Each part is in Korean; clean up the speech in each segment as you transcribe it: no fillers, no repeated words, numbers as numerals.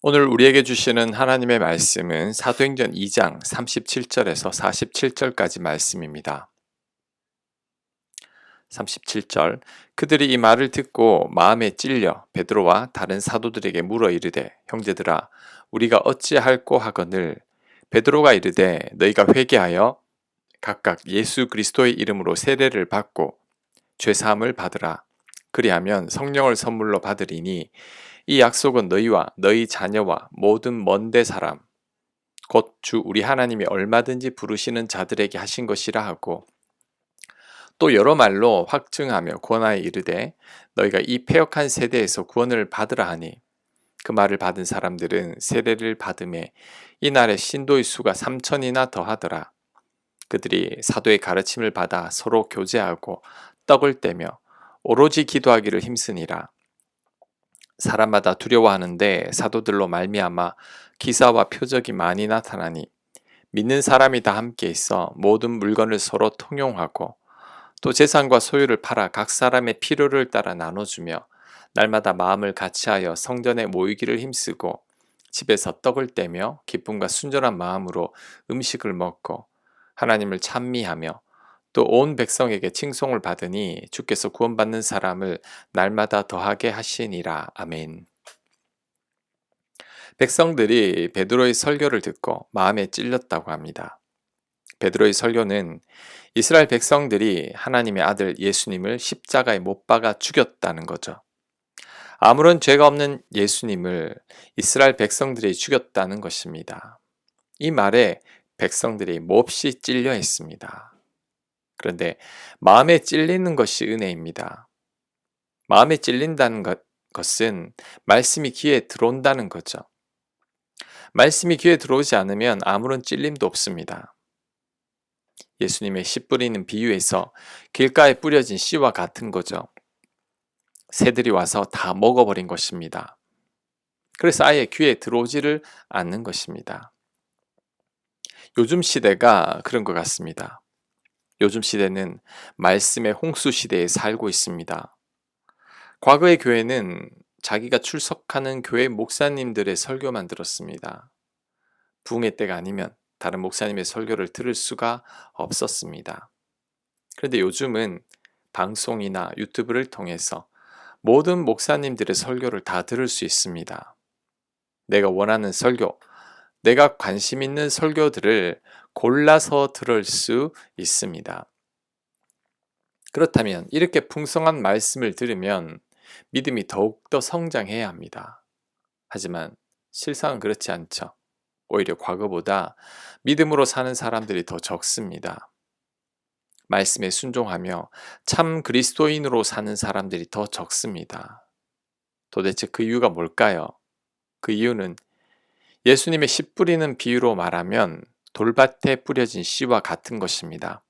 오늘 우리에게 주시는 하나님의 말씀은 사도행전 2장 37절에서 47절까지 말씀입니다. 37절 그들이 이 말을 듣고 마음에 찔려 베드로와 다른 사도들에게 물어 이르되 형제들아 우리가 어찌할꼬 하거늘 베드로가 이르되 너희가 회개하여 각각 예수 그리스도의 이름으로 세례를 받고 죄 사함을 받으라 그리하면 성령을 선물로 받으리니 이 약속은 너희와 너희 자녀와 모든 먼데 사람 곧 주 우리 하나님이 얼마든지 부르시는 자들에게 하신 것이라 하고 또 여러 말로 확증하며 권하여 이르되 너희가 이 패역한 세대에서 구원을 받으라 하니 그 말을 받은 사람들은 세례를 받음에 이날의 신도의 수가 3천이나 더하더라. 그들이 사도의 가르침을 받아 서로 교제하고 떡을 떼며 오로지 기도하기를 힘쓰니라. 사람마다 두려워하는데 사도들로 말미암아 기사와 표적이 많이 나타나니 믿는 사람이 다 함께 있어 모든 물건을 서로 통용하고 또 재산과 소유를 팔아 각 사람의 필요를 따라 나눠주며 날마다 마음을 같이하여 성전에 모이기를 힘쓰고 집에서 떡을 떼며 기쁨과 순전한 마음으로 음식을 먹고 하나님을 찬미하며 또 온 백성에게 칭송을 받으니 주께서 구원받는 사람을 날마다 더하게 하시니라. 아멘. 백성들이 베드로의 설교를 듣고 마음에 찔렸다고 합니다. 베드로의 설교는 이스라엘 백성들이 하나님의 아들 예수님을 십자가에 못 박아 죽였다는 거죠. 아무런 죄가 없는 예수님을 이스라엘 백성들이 죽였다는 것입니다. 이 말에 백성들이 몹시 찔려 했습니다. 그런데 마음에 찔리는 것이 은혜입니다. 마음에 찔린다는 것은 말씀이 귀에 들어온다는 거죠. 말씀이 귀에 들어오지 않으면 아무런 찔림도 없습니다. 예수님의 씨 뿌리는 비유에서 길가에 뿌려진 씨와 같은 거죠. 새들이 와서 다 먹어버린 것입니다. 그래서 아예 귀에 들어오지를 않는 것입니다. 요즘 시대가 그런 것 같습니다. 요즘 시대는 말씀의 홍수 시대에 살고 있습니다. 과거의 교회는 자기가 출석하는 교회 목사님들의 설교만 들었습니다. 부흥의 때가 아니면 다른 목사님의 설교를 들을 수가 없었습니다. 그런데 요즘은 방송이나 유튜브를 통해서 모든 목사님들의 설교를 다 들을 수 있습니다. 내가 원하는 설교, 내가 관심 있는 설교들을 골라서 들을 수 있습니다. 그렇다면 이렇게 풍성한 말씀을 들으면 믿음이 더욱더 성장해야 합니다. 하지만 실상은 그렇지 않죠. 오히려 과거보다 믿음으로 사는 사람들이 더 적습니다. 말씀에 순종하며 참 그리스도인으로 사는 사람들이 더 적습니다. 도대체 그 이유가 뭘까요? 그 이유는 예수님의 씨 뿌리는 비유로 말하면 돌밭에 뿌려진 씨와 같은 것입니다.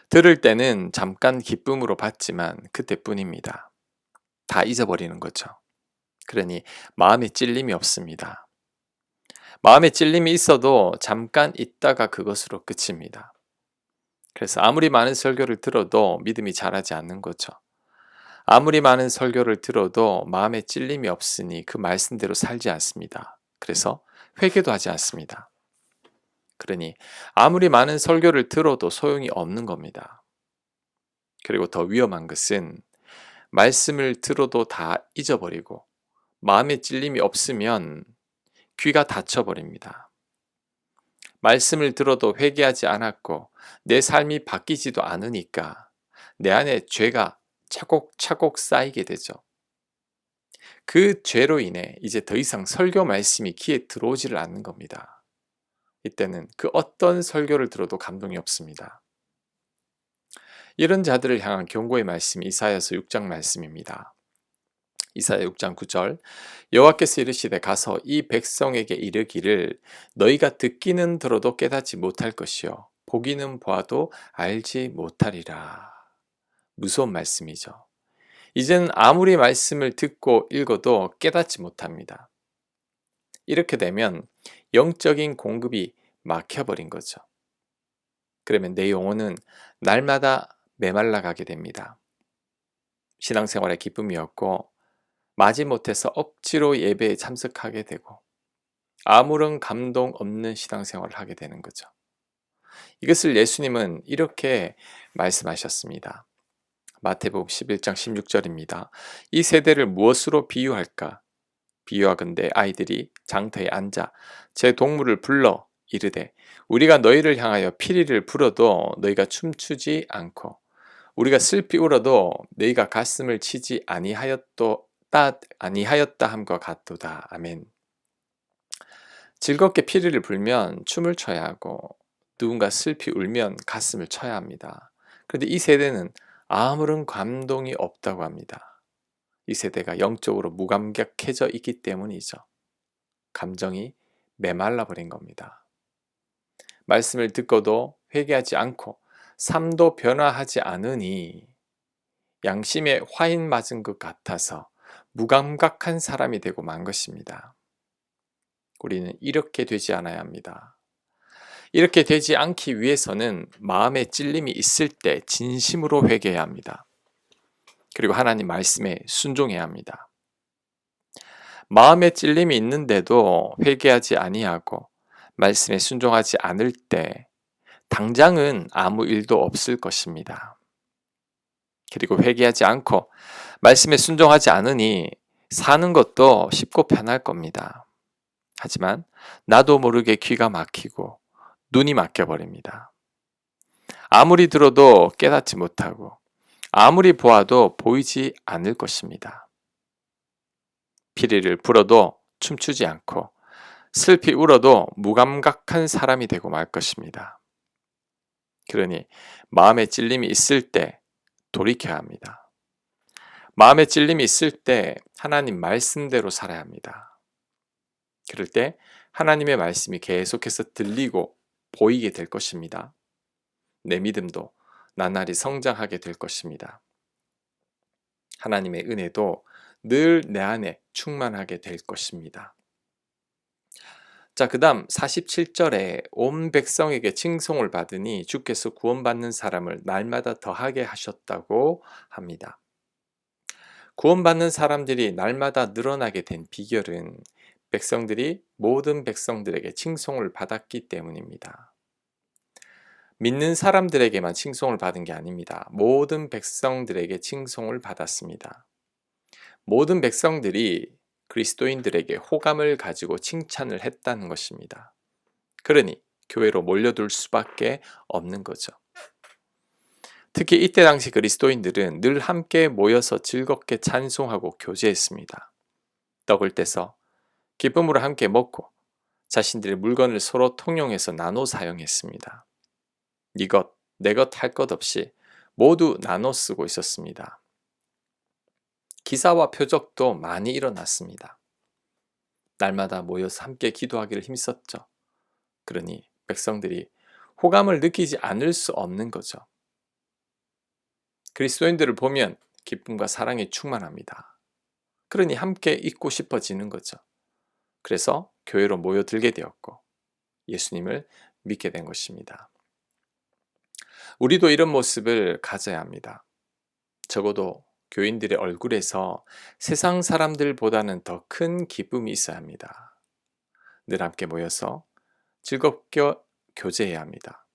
들을 때는 잠깐 기쁨으로 받지만 그때뿐입니다. 다 잊어버리는 거죠. 그러니 마음에 찔림이 없습니다. 마음에 찔림이 있어도 잠깐 있다가 그것으로 끝입니다. 그래서 아무리 많은 설교를 들어도 믿음이 자라지 않는 거죠. 아무리 많은 설교를 들어도 마음에 찔림이 없으니 그 말씀대로 살지 않습니다. 그래서 회개도 하지 않습니다. 그러니 아무리 많은 설교를 들어도 소용이 없는 겁니다. 그리고 더 위험한 것은 말씀을 들어도 다 잊어버리고 마음에 찔림이 없으면 귀가 닫혀버립니다. 말씀을 들어도 회개하지 않았고 내 삶이 바뀌지도 않으니까 내 안에 죄가 차곡차곡 쌓이게 되죠. 그 죄로 인해 이제 더 이상 설교 말씀이 귀에 들어오지를 않는 겁니다. 이때는 그 어떤 설교를 들어도 감동이 없습니다. 이런 자들을 향한 경고의 말씀이 이사야서 6장 말씀입니다. 이사야 6장 9절 여호와께서 이르시되 가서 이 백성에게 이르기를 너희가 듣기는 들어도 깨닫지 못할 것이요 보기는 보아도 알지 못하리라. 무서운 말씀이죠. 이제는 아무리 말씀을 듣고 읽어도 깨닫지 못합니다. 이렇게 되면 영적인 공급이 막혀버린 거죠. 그러면 내 영혼은 날마다 메말라 가게 됩니다. 신앙생활의 기쁨이 없고 마지못해서 억지로 예배에 참석하게 되고 아무런 감동 없는 신앙생활을 하게 되는 거죠. 이것을 예수님은 이렇게 말씀하셨습니다. 마태복음 11장 16절입니다. 이 세대를 무엇으로 비유할까? 비유하건대 아이들이 장터에 앉아 제 동물을 불러 이르되 우리가 너희를 향하여 피리를 불어도 너희가 춤추지 않고 우리가 슬피 울어도 너희가 가슴을 치지 아니하였다 함과 같도다. 아멘. 즐겁게 피리를 불면 춤을 춰야 하고 누군가 슬피 울면 가슴을 쳐야 합니다. 그런데 이 세대는 아무런 감동이 없다고 합니다. 이 세대가 영적으로 무감각해져 있기 때문이죠. 감정이 메말라 버린 겁니다. 말씀을 듣고도 회개하지 않고 삶도 변화하지 않으니 양심에 화인 맞은 것 같아서 무감각한 사람이 되고 만 것입니다. 우리는 이렇게 되지 않아야 합니다. 이렇게 되지 않기 위해서는 마음에 찔림이 있을 때 진심으로 회개해야 합니다. 그리고 하나님 말씀에 순종해야 합니다. 마음에 찔림이 있는데도 회개하지 아니하고 말씀에 순종하지 않을 때 당장은 아무 일도 없을 것입니다. 그리고 회개하지 않고 말씀에 순종하지 않으니 사는 것도 쉽고 편할 겁니다. 하지만 나도 모르게 귀가 막히고 눈이 막혀버립니다. 아무리 들어도 깨닫지 못하고 아무리 보아도 보이지 않을 것입니다. 피리를 불어도 춤추지 않고 슬피 울어도 무감각한 사람이 되고 말 것입니다. 그러니 마음에 찔림이 있을 때 돌이켜야 합니다. 마음에 찔림이 있을 때 하나님 말씀대로 살아야 합니다. 그럴 때 하나님의 말씀이 계속해서 들리고 보이게 될 것입니다. 내 믿음도 나날이 성장하게 될 것입니다. 하나님의 은혜도 늘 내 안에 충만하게 될 것입니다. 자, 그 다음 47절에 온 백성에게 칭송을 받으니 주께서 구원받는 사람을 날마다 더하게 하셨다고 합니다. 구원받는 사람들이 날마다 늘어나게 된 비결은 백성들이 모든 백성들에게 칭송을 받았기 때문입니다. 믿는 사람들에게만 칭송을 받은 게 아닙니다. 모든 백성들에게 칭송을 받았습니다. 모든 백성들이 그리스도인들에게 호감을 가지고 칭찬을 했다는 것입니다. 그러니 교회로 몰려들 수밖에 없는 거죠. 특히 이때 당시 그리스도인들은 늘 함께 모여서 즐겁게 찬송하고 교제했습니다. 떡을 떼서 기쁨으로 함께 먹고 자신들의 물건을 서로 통용해서 나눠 사용했습니다. 이것, 내 것 할 것 없이 모두 나눠 쓰고 있었습니다. 기사와 표적도 많이 일어났습니다. 날마다 모여서 함께 기도하기를 힘썼죠. 그러니 백성들이 호감을 느끼지 않을 수 없는 거죠. 그리스도인들을 보면 기쁨과 사랑이 충만합니다. 그러니 함께 있고 싶어지는 거죠. 그래서 교회로 모여들게 되었고 예수님을 믿게 된 것입니다. 우리도 이런 모습을 가져야 합니다. 적어도 교인들의 얼굴에서 세상 사람들보다는 더 큰 기쁨이 있어야 합니다. 늘 함께 모여서 즐겁게 교제해야 합니다.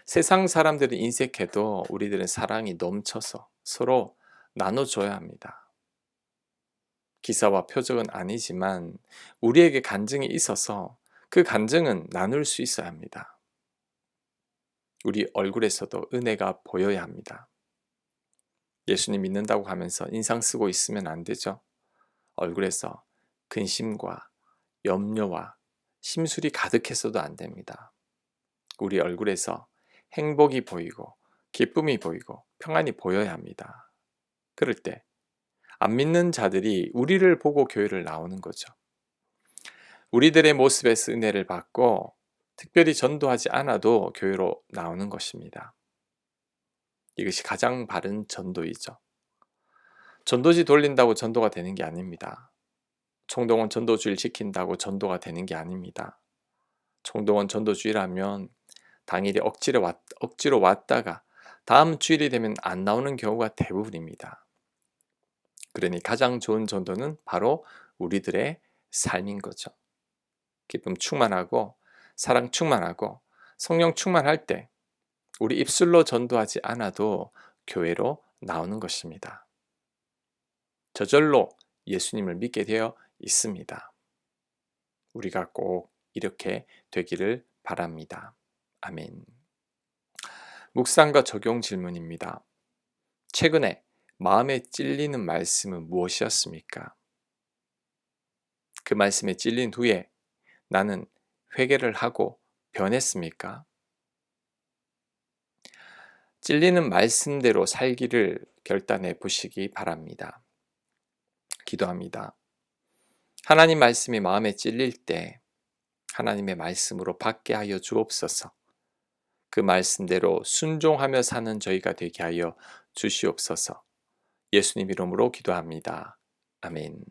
세상 사람들은 인색해도 우리들은 사랑이 넘쳐서 서로 나눠줘야 합니다. 기사와 표적은 아니지만 우리에게 간증이 있어서 그 간증은 나눌 수 있어야 합니다. 우리 얼굴에서도 은혜가 보여야 합니다. 예수님 믿는다고 하면서 인상 쓰고 있으면 안 되죠. 얼굴에서 근심과 염려와 심술이 가득했어도 안 됩니다. 우리 얼굴에서 행복이 보이고 기쁨이 보이고 평안이 보여야 합니다. 그럴 때 안 믿는 자들이 우리를 보고 교회를 나오는 거죠. 우리들의 모습에서 은혜를 받고 특별히 전도하지 않아도 교회로 나오는 것입니다. 이것이 가장 바른 전도이죠. 전도지 돌린다고 전도가 되는 게 아닙니다. 총동원 전도주의를 지킨다고 전도가 되는 게 아닙니다. 총동원 전도주의라면 당일에 억지로 왔다가 다음 주일이 되면 안 나오는 경우가 대부분입니다. 그러니 가장 좋은 전도는 바로 우리들의 삶인 거죠. 기쁨 충만하고 사랑 충만하고 성령 충만할 때 우리 입술로 전도하지 않아도 교회로 나오는 것입니다. 저절로 예수님을 믿게 되어 있습니다. 우리가 꼭 이렇게 되기를 바랍니다. 아멘. 묵상과 적용 질문입니다. 최근에 마음에 찔리는 말씀은 무엇이었습니까? 그 말씀에 찔린 후에 나는 회개를 하고 변했습니까? 찔리는 말씀대로 살기를 결단해 보시기 바랍니다. 기도합니다. 하나님 말씀이 마음에 찔릴 때 하나님의 말씀으로 받게 하여 주옵소서. 그 말씀대로 순종하며 사는 저희가 되게 하여 주시옵소서. 예수님 이름으로 기도합니다. 아멘.